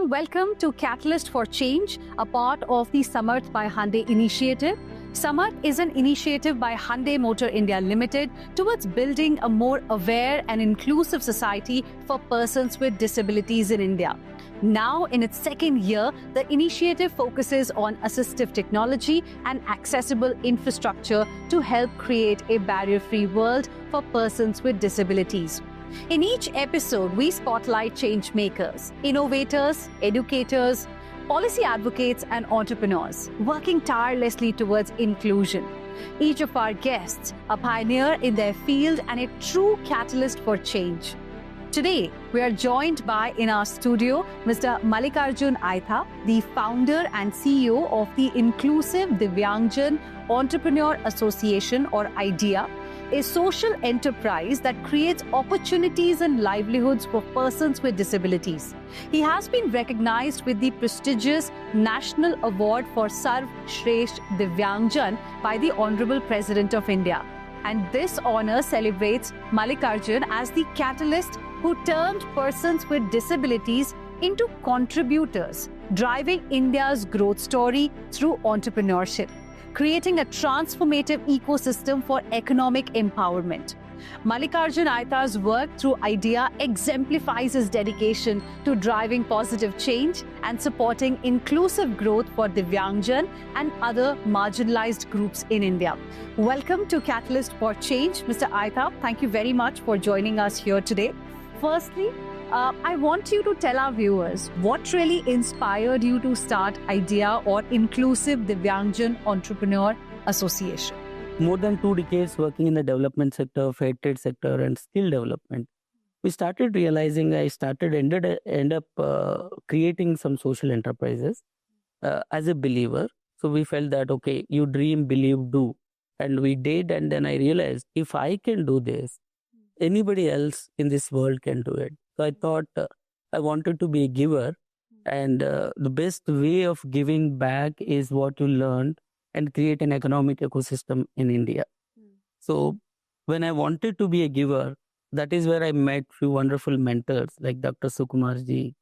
warm welcome to Catalyst for Change, a part of the Samarth by Hyundai initiative. Samarth is an initiative by Hyundai Motor India Limited towards building a more aware and inclusive society for persons with disabilities in India. Now, in its second year, the initiative focuses on assistive technology and accessible infrastructure to help create a barrier-free world for persons with disabilities. In each episode, we spotlight change makers, innovators, educators, policy advocates, and entrepreneurs working tirelessly towards inclusion. Each of our guests a pioneer in their field and a true catalyst for change. Today, we are joined by, in our studio, Mr. Mallikarjun Aitha, the founder and CEO of the Inclusive Divyangjan Entrepreneur Association, or IDEA, a social enterprise that creates opportunities and livelihoods for persons with disabilities. He has been recognized with the prestigious National Award for Sarv Shresth Divyangjan by the Honorable President of India. And this honor celebrates Mallikarjun as the catalyst who turned persons with disabilities into contributors, driving India's growth story through entrepreneurship, creating a transformative ecosystem for economic empowerment. Mallikarjun Aitha's work through IDEA exemplifies his dedication to driving positive change and supporting inclusive growth for Divyangjan and other marginalized groups in India. Welcome to Catalyst for Change, Mr. Aitha. Thank you very much for joining us here today. Firstly, I want you to tell our viewers what really inspired you to start IDEA, or Inclusive Divyangjan Entrepreneur Association. More than 2 decades working in the development sector, fair trade sector, and skill development, we started realizing end up creating some social enterprises as a believer. So we felt that, okay, you dream, believe, do. And we did, and then I realized if I can do this, anybody else in this world can do it. So I thought I wanted to be a giver, and the best way of giving back is what you learned and create an economic ecosystem in India. So when I wanted to be a giver, that is where I met few wonderful mentors like Dr. Sukumar ji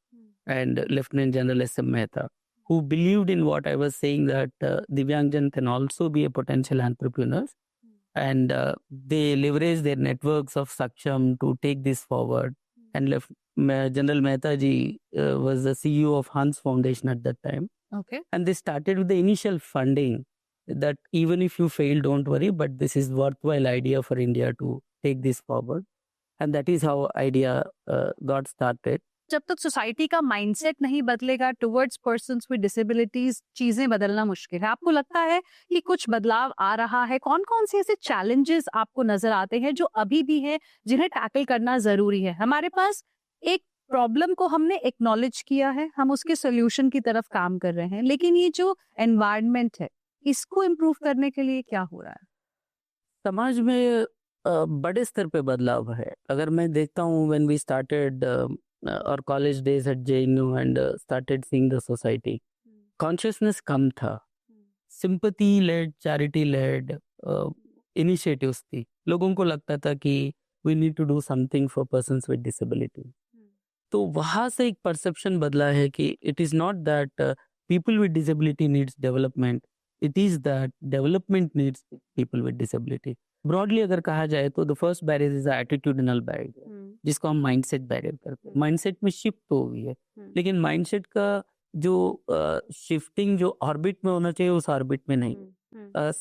and Lieutenant General S.M. Mehta, who believed in what I was saying, that Divyangjan can also be a potential entrepreneurs. And they leverage their networks of Saksham to take this forward. And General Mehta ji was the CEO of Hans Foundation at that time. Okay. And they started with the initial funding that even if you fail, don't worry, but this is worthwhile idea for India to take this forward. And that is how IDEA got started. जब तक society का mindset नहीं बदलेगा towards persons with disabilities, चीजें बदलना मुश्किल है. आपको लगता है कि कुछ बदलाव आ रहा है? कौन कौन से ऐसे चैलेंजेस आपको नजर आते हैं जो अभी भी हैं, जिन्हें टैकल करना जरूरी है? हमारे पास एक प्रॉब्लम को हमने एक्नॉलेज किया है, हम उसके सोल्यूशन की तरफ काम कर रहे हैं, लेकिन ये जो एनवायरनमेंट है, इसको इम्प्रूव करने के लिए क्या हो रहा है? समाज में बड़े स्तर पे बदलाव है. अगर मैं देखता हूँ, when we started our college days at JNU and started seeing the society, consciousness कम था, sympathy led, charity led initiatives थी. लोगों को लगता था कि we need to do something for persons with disability. तो वहाँ से एक perception बदला है कि it is not that people with disability needs development, it is that development needs people with disability. Broadly अगर कहा जाए तो the first barrier is attitudinal barrier, जिसको हम माइंडसेट बैरियर करते हैं. माइंडसेट में शिफ्ट तो हुई है, लेकिन माइंडसेट का जो शिफ्टिंग जो ऑर्बिट में होना चाहिए उस ऑर्बिट में नहीं.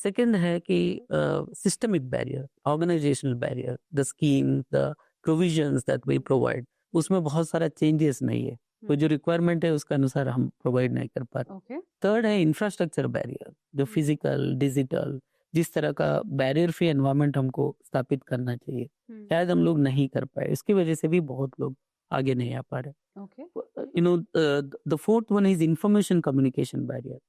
सेकंड है कि systemic barrier, organisational barrier, the scheme, the provisions that we provide, उसमें बहुत सारा चेंजेस नहीं है. तो जो रिक्वायरमेंट है उसके अनुसार हम प्रोवाइड नहीं कर पाते. थर्ड है इंफ्रास्ट्रक्चर बैरियर, जो फिजिकल, डिजिटल, जिस तरह का बैरियर फ्री एनवायरनमेंट हमको स्थापित करना चाहिए, शायद हम लोग नहीं कर पाए. इसकी वजह से भी बहुत लोग आगे नहीं आ पा रहे. You know, the fourth one is information communication barrier.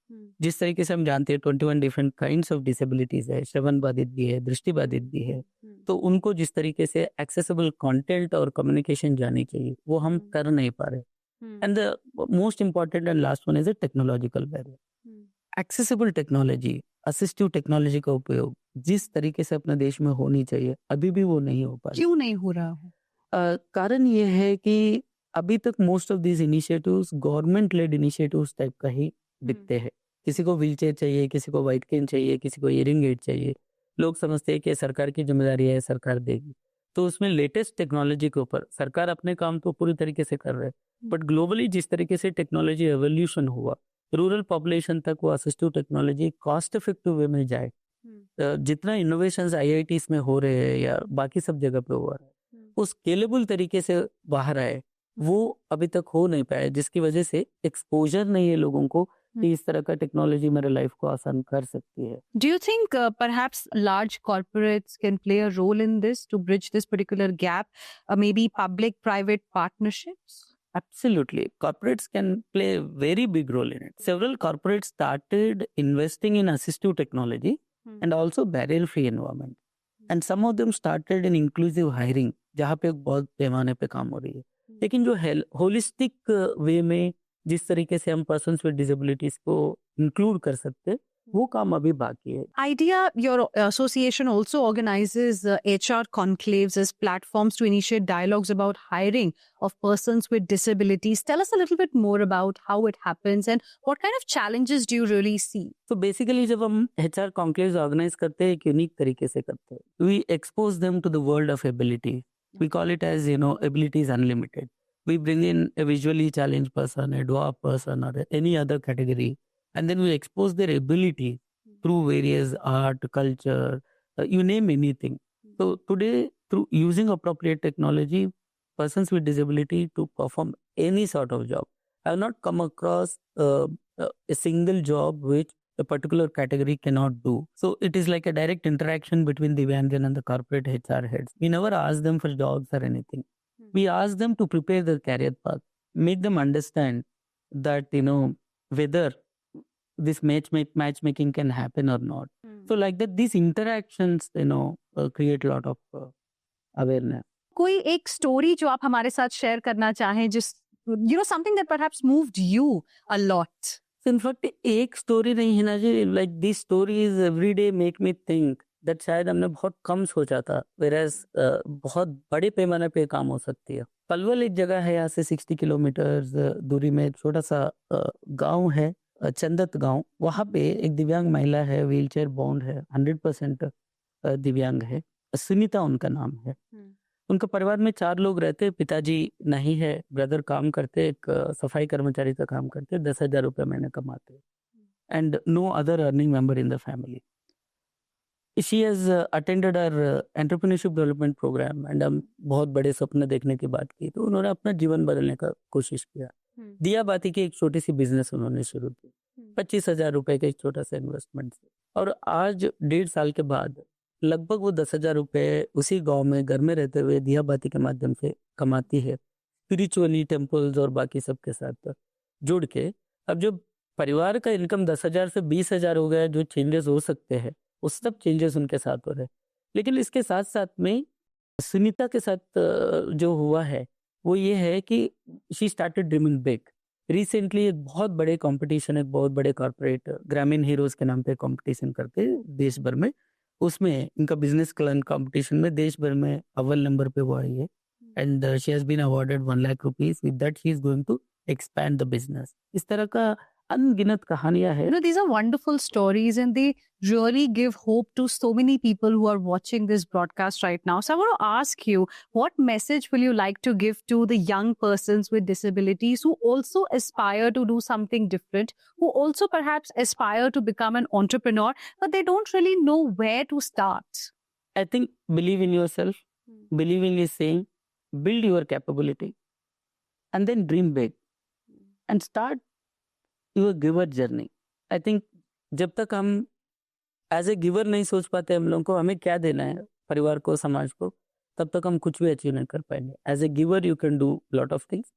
जिस तरीके से हम जानते हैं 21 डिफरेंट काइंड्स ऑफ डिसेबिलिटीज है, श्रवण बाधित भी है, दृष्टि बाधित भी है, तो उनको जिस तरीके से एक्सेसिबल कंटेंट और कम्युनिकेशन जानी चाहिए वो हम कर नहीं पा रहे. And the most important and last one is a technological barrier. Accessible technology, assistive technology का उपयोग जिस तरीके से अपने देश में होनी चाहिए अभी भी वो नहीं हो पा रहा. क्यों नहीं हो रहा है? कारण ये है कि अभी तक most of these initiatives government led initiatives type का ही दिखते हैं। किसी को व्हीलचेयर चाहिए, किसी को व्हाइट केन चाहिए, किसी को हियरिंग एड चाहिए। लोग समझते हैं कि सरकार की जिम्मेदारी है, सरकार देगी। तो उसमें लेटेस्ट टेक्नोलॉजी के ऊपर सरकार अपने काम तो पूरी तरीके से कर रहे हैं, बट ग्लोबली जिस तरीके से टेक्नोलॉजी एवोल्यूशन हुआ, रूरल पॉपुलेशन तक वो assistive technology cost effective way में जाए। जितना इनोवेशंस आईआईटीज में हो रहे हैं या बाकी सब जगह पे हो रहा है, वो स्केलेबल तरीके से बाहर आए, वो अभी तक हो नहीं पाया, जिसकी वजह से एक्सपोजर नहीं है लोगों को कि इस तरह का टेक्नोलॉजी मेरे लाइफ को आसान कर सकती है। Do you think perhaps large corporates can play a role in this to bridge this particular gap? Maybe public-private partnerships? Absolutely. Corporates can play a very big role in it. Several corporates started investing in assistive technology and also barrier-free environment. And some of them started in inclusive hiring, जहाँ पे बहुत पैमाने पे काम हो रही है। लेकिन जो होलिस्टिक वे में जिस तरीके से हम पर्सन्स विद डिसेबिलिटीज को इंक्लूड कर सकते हैं, वो काम अभी बाकी है। IDEA, your association also organizes HR conclaves as platforms to initiate dialogues about hiring of persons with disabilities. Tell us a little bit more about how it happens and what kind of challenges do you really see? तो basically जब हम HR conclaves organise करते हैं, एक unique तरीके से करते हैं। We expose them to the world of ability. We call it as, ability is unlimited. We bring in a visually challenged person, a dwarf person, or any other category, and then we expose their ability through various art, culture, you name anything. So today, through using appropriate technology, persons with disability to perform any sort of job. I have not come across a single job which a particular category cannot do. So it is like a direct interaction between the Divyangan and the corporate HR heads. We never ask them for jobs or anything. We ask them to prepare their career path, make them understand that, whether this matchmaking can happen or not. So like that, these interactions, create a lot of awareness. कोई एक story जो आप हमारे साथ share करना चाहें, जिस something that perhaps moved you a lot. In fact, एक स्टोरी नहीं है ना जी, like these stories every day make me think that शायद हमने बहुत कम सोचा था, whereas बहुत बड़े पैमाने पे काम हो सकती है। पलवल एक जगह है, यहाँ से 60 किलोमीटर दूरी में एक छोटा सा गांव है, चंदत गांव। वहाँ पे एक दिव्यांग महिला है, व्हीलचेयर बाउंड है, 100% दिव्यांग है। सुनीता उनका नाम है। उनके परिवार में 4 लोग रहते, पिताजी नहीं है, ब्रदर काम करते, एक सफाई कर्मचारी का काम करते, 10,000 रुपये महीने कमाते, and no other earning member in the family. She has attended our entrepreneurship development program and हम बहुत बड़े सपने देखने की बात की, तो उन्होंने अपना जीवन बदलने का कोशिश किया। दिया बाती की एक छोटी सी बिजनेस उन्होंने शुरू की, 25,000 रुपए के एक छोटा सा इन्वेस्टमेंट से, और आज 1.5 साल के बाद लगभग वो 10,000 रुपए उसी गांव में घर में रहते हुए दिया बाती के माध्यम से कमाती है, स्पिरिचुअली टेम्पल्स और बाकी सबके साथ जुड़ के। अब जो परिवार का इनकम 10,000 से 20,000 हो गया, जो चेंजेस हो सकते हैं उस सब चेंजेस उनके साथ हो रहे। लेकिन इसके साथ साथ में सुनीता के साथ जो हुआ है वो ये है कि she started dreaming big. Recently एक बहुत बड़े कंपटीशन, एक बहुत बड़े कॉर्पोरेट ग्रामीण हीरोज के नाम पे कंपटीशन करते देश भर में, उसमें इनका बिजनेस क्लान कंपटीशन में देश भर में अव्वल नंबर पे वो आई है, and she has been awarded 1 lakh rupees. With that she is going to expand the business. इस तरह का अनगिनत कहानियां है। These are wonderful stories and they really give hope to so many people who are watching this broadcast right now. So I want to ask you, what message will you like to give to the young persons with disabilities who also aspire to do something different, who also perhaps aspire to become an entrepreneur, but they don't really know where to start? I think believe in yourself, believe in your saying, build your capability, and then dream big and start your giver journey. I think जब तक हम as a giver नहीं सोच पाते हम लोगों को हमें क्या देना है परिवार को, समाज को, तब तक हम कुछ भी अचीव नहीं कर पाएंगे। As a giver you can do lot of things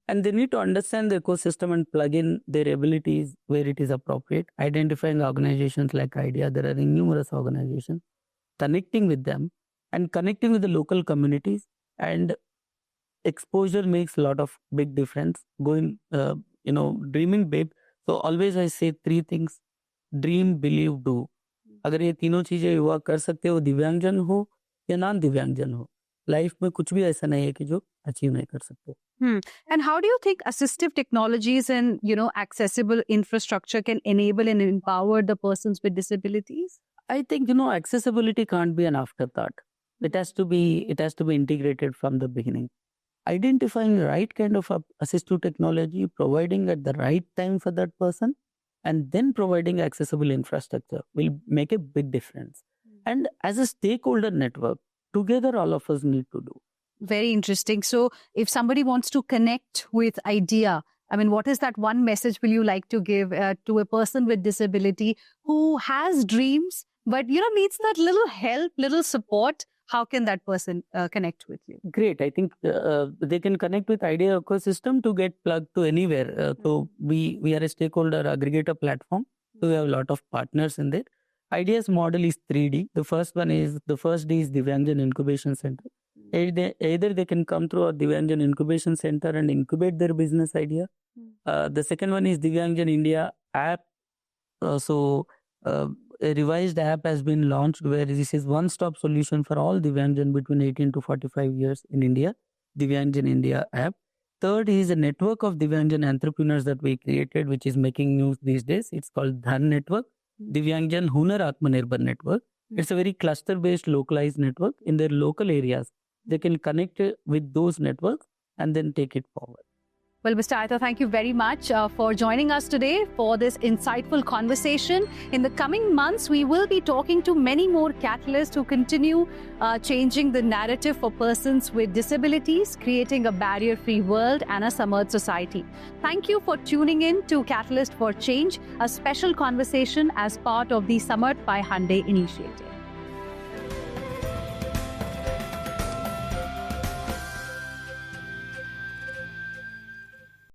and they need to understand the ecosystem and plug in their abilities where it is appropriate. Identifying organizations like IDEA, there are numerous organizations, connecting with them and connecting with the local communities, and exposure makes a lot of big difference. Going, dreaming big. So always I say 3 things: dream, believe, do. अगर ये तीनों चीजें युवा कर सकते हो, दिव्यांगजन हो या नॉन दिव्यांगजन हो, लाइफ में कुछ भी ऐसा नहीं है कि जो अचीव नहीं कर सकते. And how do you think assistive technologies and, accessible infrastructure can enable and empower the persons with disabilities? I think, accessibility can't be an afterthought. It has to be integrated from the beginning. Identifying the right kind of assistive technology, providing at the right time for that person, and then providing accessible infrastructure will make a big difference. And as a stakeholder network, together all of us need to do. Very interesting. So if somebody wants to connect with IDEA, I mean, what is that one message will you like to give to a person with disability who has dreams, but, needs that little help, little support? How can that person connect with you? Great. I think they can connect with IDEA ecosystem to get plugged to anywhere. So we are a stakeholder aggregator platform. So we have a lot of partners in there. IDEA's model is 3D. The first D is Divyanjan Incubation Center. Either they can come through our Divyanjan Incubation Center and incubate their business idea. The second one is Divyanjan India app. A revised app has been launched where this is one-stop solution for all Divyanjan between 18 to 45 years in India, Divyanjan India app. Third is a network of Divyanjan entrepreneurs that we created, which is making news these days. It's called Dhan Network, Divyanjan Hunar Atmanirbhar Network. It's a very cluster-based localized network in their local areas. They can connect with those networks and then take it forward. Well, Mr. Aita, thank you very much for joining us today for this insightful conversation. In the coming months, we will be talking to many more catalysts who continue changing the narrative for persons with disabilities, creating a barrier-free world and a Samarth society. Thank you for tuning in to Catalyst for Change, a special conversation as part of the Samarth by Hyundai initiative.